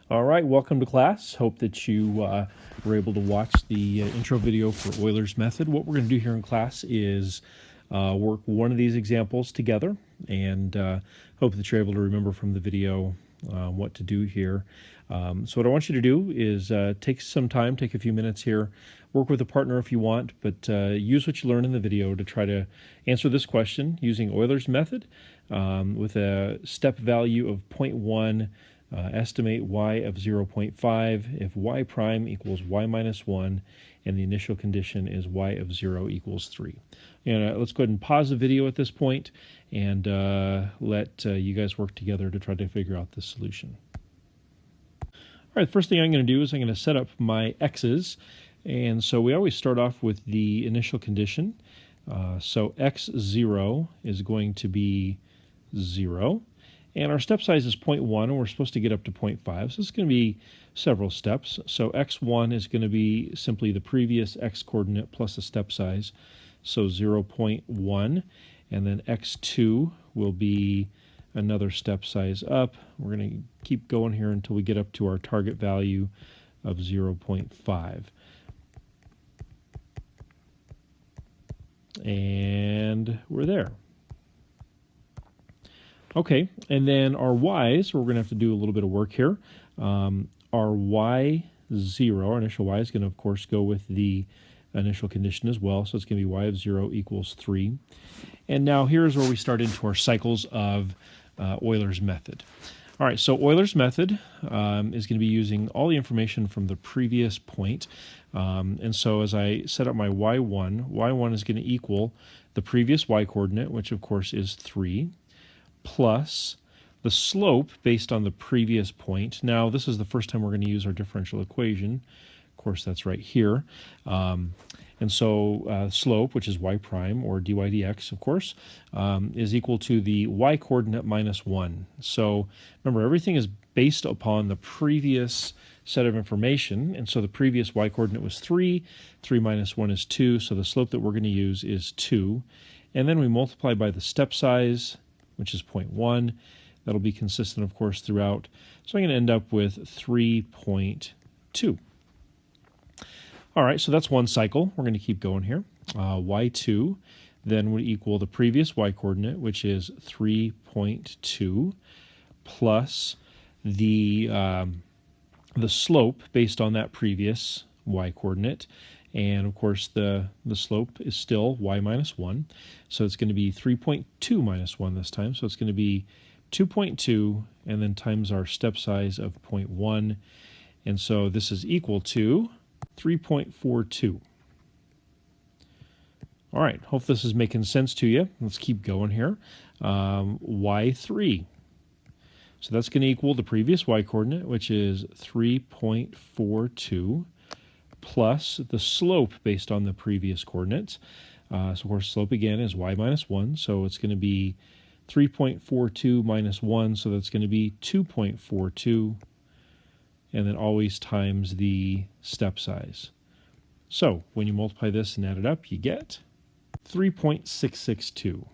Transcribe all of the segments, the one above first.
All right, welcome to class. Hope that you were able to watch the intro video for Euler's method. What we're going to do here in class is work one of these examples together, and hope that you're able to remember from the video what to do here. So what I want you to do is take some time, take a few minutes here, work with a partner if you want, but use what you learn in the video to try to answer this question using Euler's method with a step value of 0.1. Estimate y of 0.5 if y prime equals y minus 1 and the initial condition is y of 0 equals 3. And let's go ahead and pause the video at this point and let you guys work together to try to figure out the solution. All right, the first thing I'm going to do is I'm going to set up my x's. And so we always start off with the initial condition. So x0 is going to be 0. And our step size is 0.1, and we're supposed to get up to 0.5. So it's going to be several steps. So x1 is going to be simply the previous x coordinate plus a step size, so 0.1. And then x2 will be another step size up. We're going to keep going here until we get up to our target value of 0.5. And we're there. Okay, and then our y's, we're going to have to do a little bit of work here. Our y0, our initial y, is going to, of course, go with the initial condition as well. So it's going to be y of 0 equals 3. And now here's where we start into our cycles of Euler's method. All right, so Euler's method is going to be using all the information from the previous point. And so as I set up my y1 is going to equal the previous y coordinate, which of course is 3, plus the slope based on the previous point. Now, this is the first time we're going to use our differential equation. Of course, that's right here. And so slope, which is y prime, or dy dx, of course, is equal to the y coordinate minus 1. So remember, everything is based upon the previous set of information. And so the previous y coordinate was 3. 3 minus 1 is 2. So the slope that we're going to use is 2. And then we multiply by the step size, which is 0.1. That'll be consistent, of course, throughout. So I'm going to end up with 3.2. All right, so that's one cycle. We're going to keep going here. Y2 then would equal the previous y coordinate, which is 3.2, plus the slope based on that previous y coordinate. And, of course, the slope is still y minus 1. So it's going to be 3.2 minus 1 this time. So it's going to be 2.2 and then times our step size of 0.1. And so this is equal to 3.42. All right, hope this is making sense to you. Let's keep going here. Y3. So that's going to equal the previous y coordinate, which is 3.42. plus the slope based on the previous coordinates. So, of course, slope again is y minus 1, so it's going to be 3.42 minus 1, so that's going to be 2.42, and then always times the step size. So, when you multiply this and add it up, you get 3.662.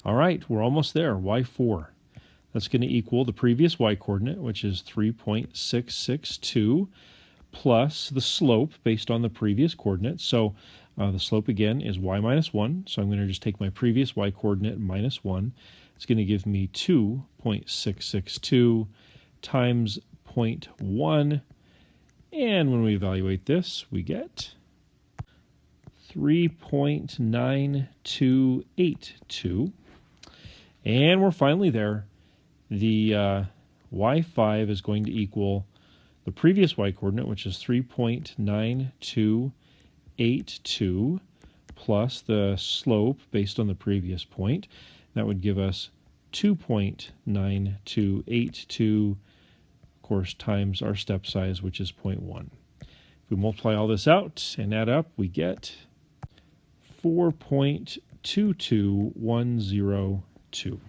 All right, we're almost there. Y4. That's going to equal the previous y coordinate, which is 3.662, plus the slope based on the previous coordinate. So the slope again is y minus 1. So I'm going to just take my previous y coordinate minus 1. It's going to give me 2.662 times 0.1. And when we evaluate this, we get 3.9282. And we're finally there. The y5 is going to equal the previous y coordinate, which is 3.9282, plus the slope based on the previous point. That would give us 2.9282, of course, times our step size, which is 0.1. If we multiply all this out and add up, we get 4.22102.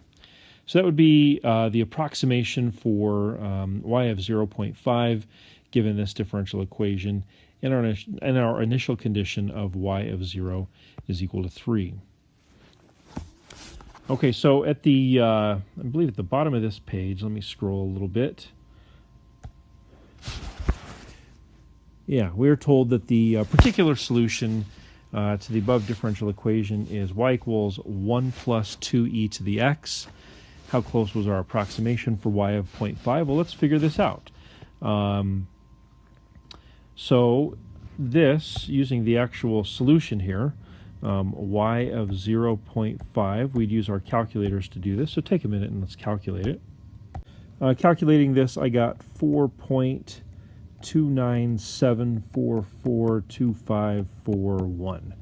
So that would be the approximation for y of 0.5 given this differential equation, and our initial condition of y of 0 is equal to 3. Okay, so at the, I believe at the bottom of this page, let me scroll a little bit. Yeah, we are told that the particular solution to the above differential equation is y equals 1 plus 2e to the x. How close was our approximation for y of 0.5? Well, let's figure this out. So this, using the actual solution here, y of 0.5, we'd use our calculators to do this. So take a minute and let's calculate it. Calculating this, I got 4.297442541.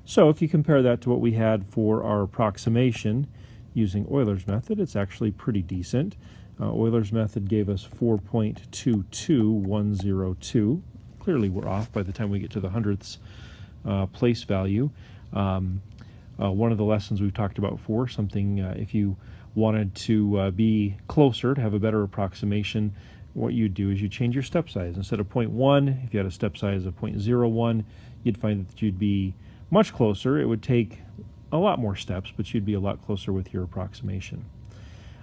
So if you compare that to what we had for our approximation using Euler's method, it's actually pretty decent. Euler's method gave us 4.22102. Clearly we're off by the time we get to the hundredths place value. One of the lessons we've talked about before, something if you wanted to be closer, to have a better approximation, what you'd do is you change your step size. Instead of 0.1, if you had a step size of 0.01, you'd find that you'd be much closer. It would take a lot more steps, but you'd be a lot closer with your approximation.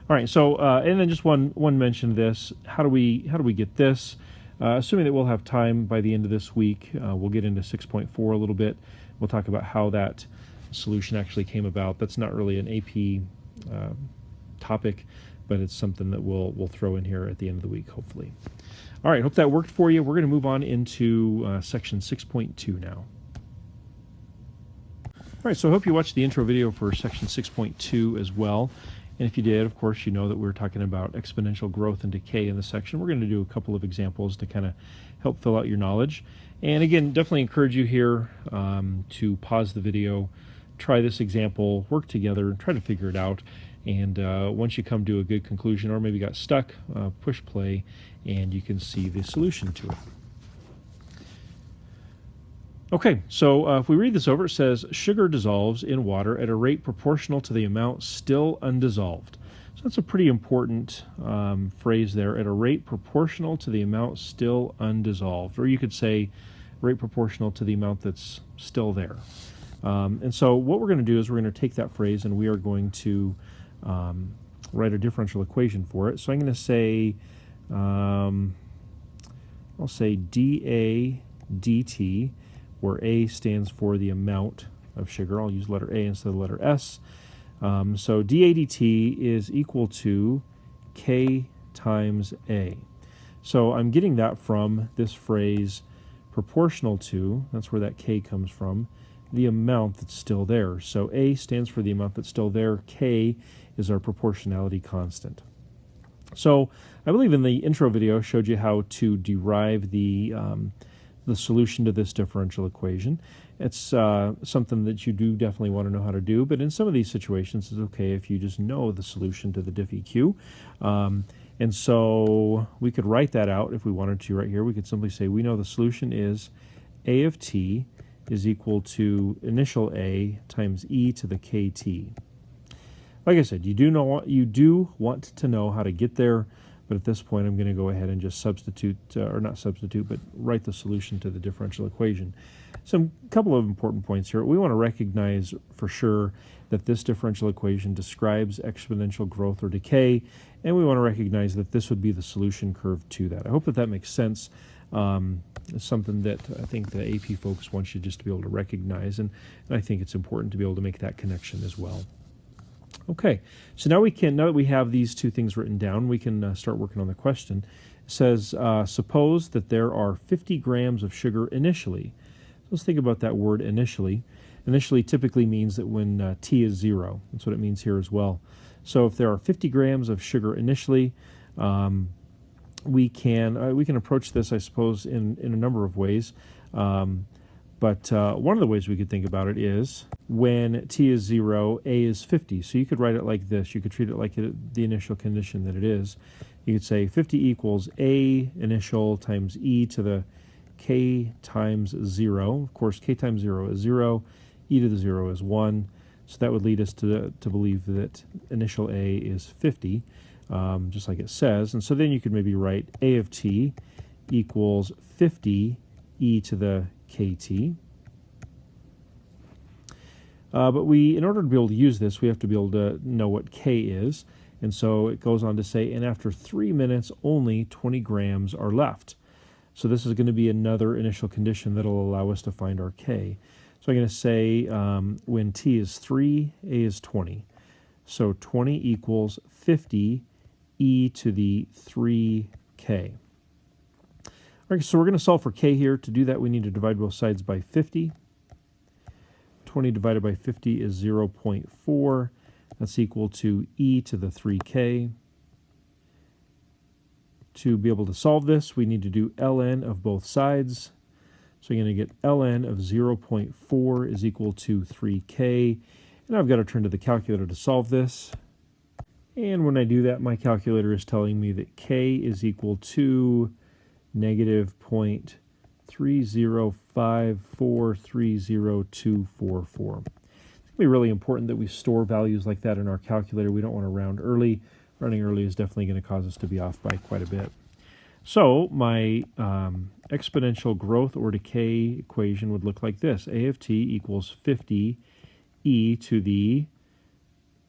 All right, so and then just one mention of this. How do we get this? Assuming that we'll have time by the end of this week, we'll get into 6.4 a little bit. We'll talk about how that solution actually came about. That's not really an AP topic, but it's something that we'll throw in here at the end of the week, hopefully. All right, hope that worked for you. We're going to move on into section 6.2 now. All right, so I hope you watched the intro video for section 6.2 as well. And if you did, of course, you know that we're talking about exponential growth and decay in this section. We're going to do a couple of examples to kind of help fill out your knowledge. And again, definitely encourage you here to pause the video, try this example, work together, try to figure it out. And once you come to a good conclusion or maybe got stuck, push play and you can see the solution to it. Okay, so if we read this over, it says, sugar dissolves in water at a rate proportional to the amount still undissolved. So that's a pretty important phrase there, at a rate proportional to the amount still undissolved. Or you could say rate proportional to the amount that's still there. And so what we're going to do is we're going to take that phrase and we are going to write a differential equation for it. So I'm going to say, I'll say dA dt, where A stands for the amount of sugar. I'll use letter A instead of letter S. So dA dt is equal to K times A. So I'm getting that from this phrase proportional to, that's where that K comes from, the amount that's still there. So A stands for the amount that's still there. K is our proportionality constant. So I believe in the intro video I showed you how to derive the solution to this differential equation. It's something that you do definitely want to know how to do, but in some of these situations it's okay if you just know the solution to the diff EQ. And so we could write that out if we wanted to right here. We could simply say we know the solution is A of t is equal to initial A times e to the kt. Like I said, you do want to know how to get there, but at this point I'm going to go ahead and just substitute, or not substitute, but write the solution to the differential equation. Some couple of important points here. We want to recognize for sure that this differential equation describes exponential growth or decay, and we want to recognize that this would be the solution curve to that. I hope that makes sense. It's something that I think the AP folks want you just to be able to recognize, and I think it's important to be able to make that connection as well. Okay, so now that we have these two things written down, we can start working on the question. It says, suppose that there are 50 grams of sugar initially. So let's think about that word initially. Initially typically means that when t is 0. That's what it means here as well. So if there are 50 grams of sugar initially, we can approach this, I suppose, in a number of ways. But one of the ways we could think about it is when t is 0, A is 50. So you could write it like this. You could treat it like the initial condition that it is. You could say 50 equals A initial times e to the k times 0. Of course, k times 0 is 0. E to the 0 is 1. So that would lead us to believe that initial A is 50, just like it says. And so then you could maybe write A of t equals 50 e to the kt. But in order to be able to use this, we have to be able to know what K is. And so it goes on to say, and after 3 minutes, only 20 grams are left. So this is going to be another initial condition that will allow us to find our K. So I'm going to say when T is 3, A is 20. So 20 equals 50 e to the 3K. All right, so we're going to solve for K here. To do that, we need to divide both sides by 50. 20 divided by 50 is 0.4. That's equal to e to the 3K. To be able to solve this, we need to do ln of both sides. So you're going to get ln of 0.4 is equal to 3K. And I've got to turn to the calculator to solve this. And when I do that, my calculator is telling me that K is equal to negative 0.305430244. It's going to be really important that we store values like that in our calculator. We don't want to round early. Running early is definitely going to cause us to be off by quite a bit. So my exponential growth or decay equation would look like this. A of t equals 50 e to the,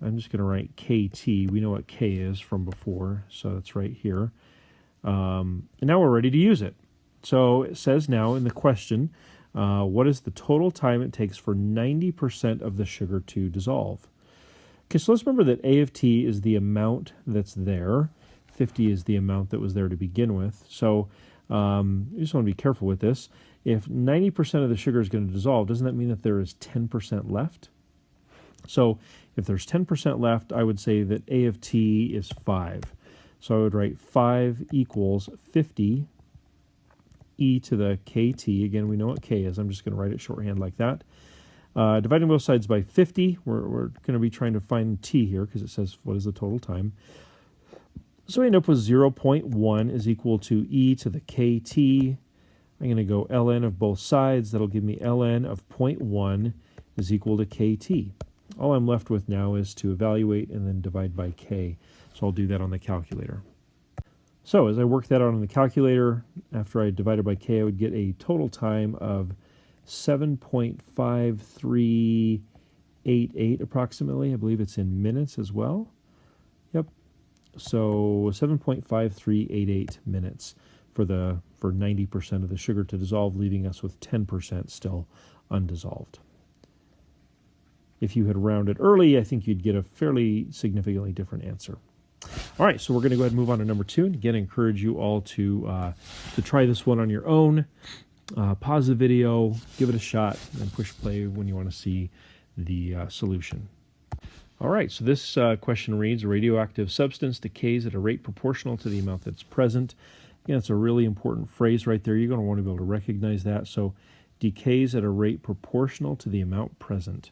I'm just going to write kt. We know what k is from before, so it's right here. And now we're ready to use it. So it says now in the question, what is the total time it takes for 90% of the sugar to dissolve? Okay, so let's remember that A of t is the amount that's there. 50 is the amount that was there to begin with. So you just want to be careful with this. If 90% of the sugar is going to dissolve, doesn't that mean that there is 10% left? So if there's 10% left, I would say that A of t is 5. So I would write 5 equals 50 e to the kt. Again, we know what k is. I'm just going to write it shorthand like that. Dividing both sides by 50, we're going to be trying to find t here because it says what is the total time. So we end up with 0.1 is equal to e to the kt. I'm going to go ln of both sides. That'll give me ln of 0.1 is equal to kt. All I'm left with now is to evaluate and then divide by k. So I'll do that on the calculator. So as I work that out on the calculator, after I divided by k, I would get a total time of 7.5388 approximately. I believe it's in minutes as well. Yep. So 7.5388 minutes for 90% of the sugar to dissolve, leaving us with 10% still undissolved. If you had rounded early, I think you'd get a fairly significantly different answer. All right, so we're going to go ahead and move on to number 2. And again, I encourage you all to try this one on your own. Pause the video, give it a shot, and push play when you want to see the solution. All right, so this question reads, a radioactive substance decays at a rate proportional to the amount that's present. Again, it's a really important phrase right there. You're going to want to be able to recognize that. So decays at a rate proportional to the amount present.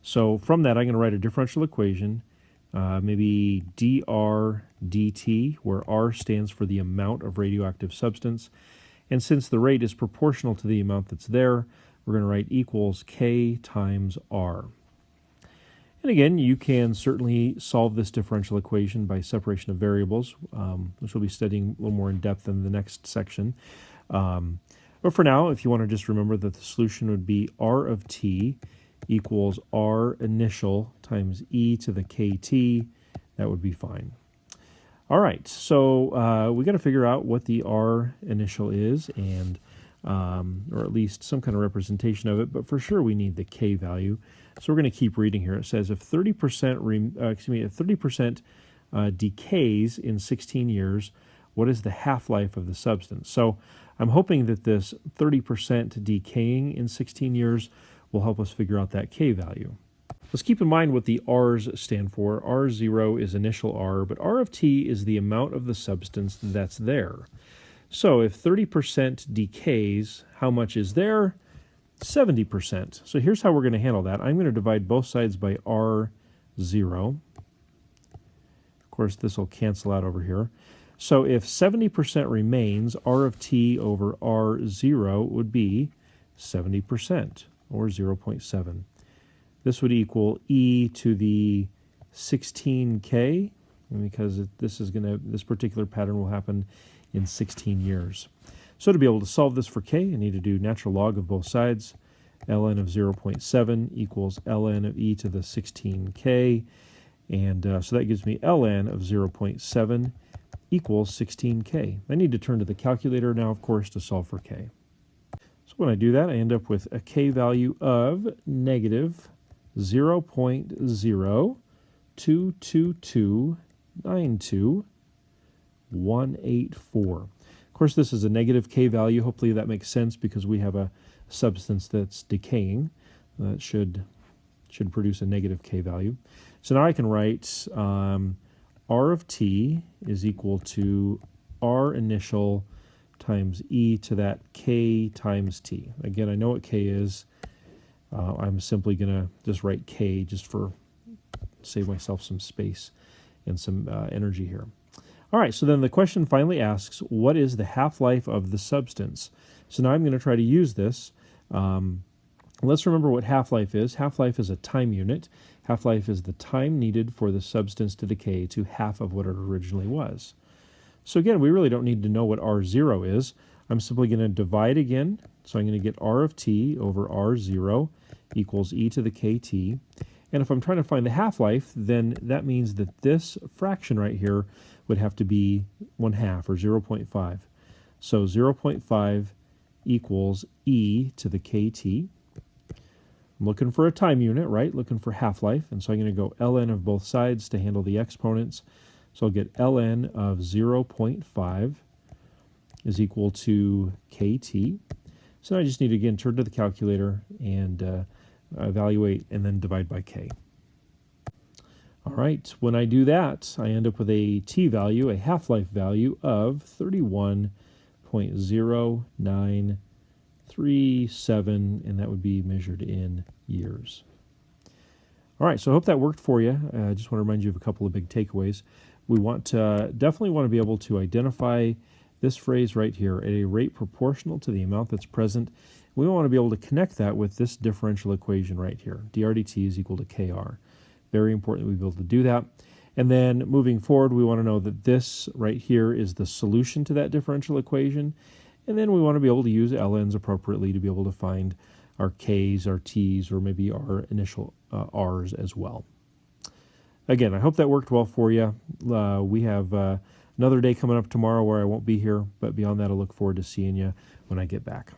So from that, I'm going to write a differential equation, maybe dr dt, where r stands for the amount of radioactive substance. And since the rate is proportional to the amount that's there, we're going to write equals k times r. And again, you can certainly solve this differential equation by separation of variables, which we'll be studying a little more in depth in the next section. But for now, if you want to just remember that the solution would be r of t equals r initial times e to the kt, that would be fine. All right, so we got to figure out what the r initial is, and or at least some kind of representation of it. But for sure, we need the k value. So we're going to keep reading here. It says if 30% decays in 16 years, what is the half-life of the substance? So I'm hoping that this 30% decaying in 16 years will help us figure out that k value. Let's keep in mind what the r's stand for. R0 is initial r, but r of t is the amount of the substance that's there. So if 30% decays, how much is there? 70%. So here's how we're going to handle that. I'm going to divide both sides by R0. Of course, this will cancel out over here. So if 70% remains, R of t over R0 would be 70%, or 0.7. This would equal e to the 16k, because this particular pattern will happen in 16 years. So to be able to solve this for k, I need to do natural log of both sides. ln of 0.7 equals ln of e to the 16k, and so that gives me ln of 0.7 equals 16k. I need to turn to the calculator now, of course, to solve for k. So when I do that, I end up with a k value of negative 0.02292.184. Of course, this is a negative k value. Hopefully that makes sense because we have a substance that's decaying. That should produce a negative k value. So now I can write R of t is equal to R initial times e to that k times t. Again, I know what k is. I'm simply going to just write k just for save myself some space and some energy here. All right, so then the question finally asks, what is the half-life of the substance? So now I'm going to try to use this. Let's remember what half-life is. Half-life is a time unit. Half-life is the time needed for the substance to decay to half of what it originally was. So again, we really don't need to know what R0 is. I'm simply going to divide again. So I'm going to get R of t over R0 equals e to the kt. And if I'm trying to find the half-life, then that means that this fraction right here would have to be 1/2 or 0.5. So 0.5 equals e to the kt. I'm looking for a time unit, right? Looking for half-life. And so I'm going to go ln of both sides to handle the exponents. So I'll get ln of 0.5 is equal to kt. So I just need to, again, turn to the calculator and evaluate and then divide by k. All right, when I do that, I end up with a t value, a half-life value of 31.0937, and that would be measured in years. All right, so I hope that worked for you. I just want to remind you of a couple of big takeaways. We definitely want to be able to identify this phrase right here, at a rate proportional to the amount that's present. We want to be able to connect that with this differential equation right here. dr dt is equal to kr. Very important that we be able to do that. And then moving forward, we want to know that this right here is the solution to that differential equation. And then we want to be able to use ln's appropriately to be able to find our k's, our t's, or maybe our initial r's as well. Again, I hope that worked well for you. We have another day coming up tomorrow where I won't be here, but beyond that, I look forward to seeing you when I get back.